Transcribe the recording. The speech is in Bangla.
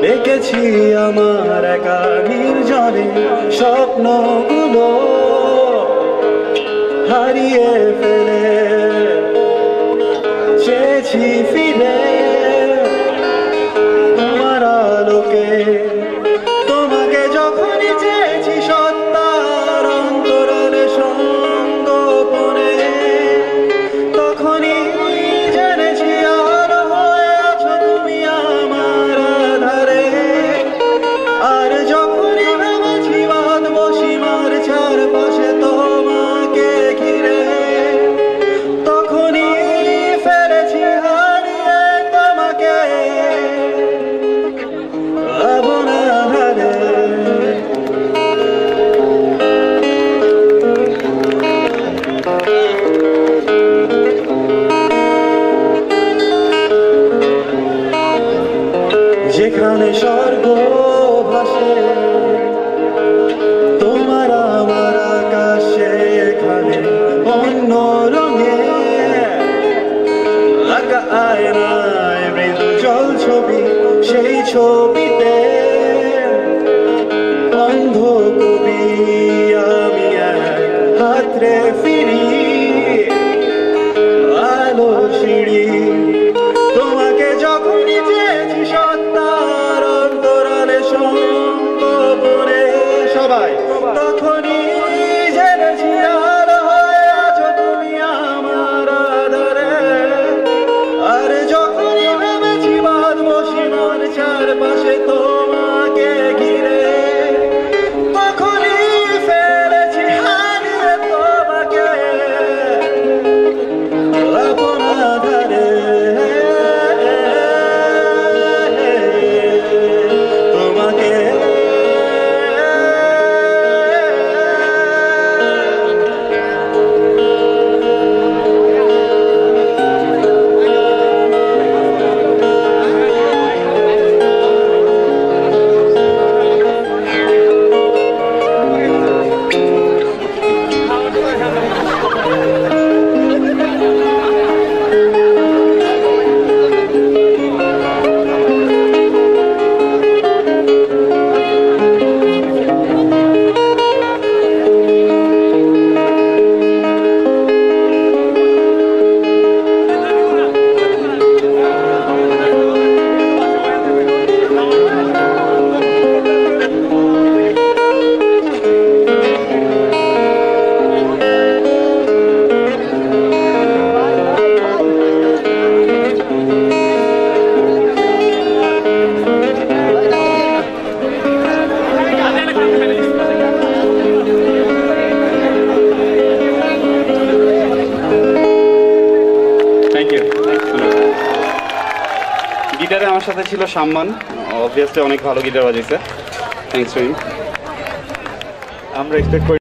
এঁকেছি আমার একা নির্জনে স্বপ্নগুলো হারিয়ে ফেলে চেয়েছি ফিরে তোমার আলোকে তোমাকে যখনই চেয়েছি সত্তার অন্তরালে সঙ্গোপনে তখনই জেনেছি আর হয়ে আছো তুমি আমার আধারে আর যখনই ভেবেছি বাঁধবো সীমার চারপাশে তোমাকে ঘিরে তখনই ফেলেছি হারিয়ে তোমাকে যেখানে স্বর্গ ভাসে তোমার আমার আকাশে এখানে অন্য রঙে আঁকা আয়নায় মৃদু জল ছবি সেই ছবিতে অন্ধ কবি আমি এক হাতরে ফিরি আলো সিঁড়ি তোমাকে যখনই চেয়েছি সত্তার অন্তরালে সঙ্গোপনে সবাই তখনই জেনেছি আর হয়ে আছো তুমি আমার আধারে আর যখনই ভেবেছি বাঁধবো সীমার চারপাশে তোমাকে ঘিরে তখনই ফেলেছি হারিয়ে তোমাকে আপন আধারে গিটারে আমার সাথে ছিল সম্মান, অবভিয়াসলি অনেক ভালো গিটার বাজাইছে। Thanks to him. আমরা এক্সপেক্ট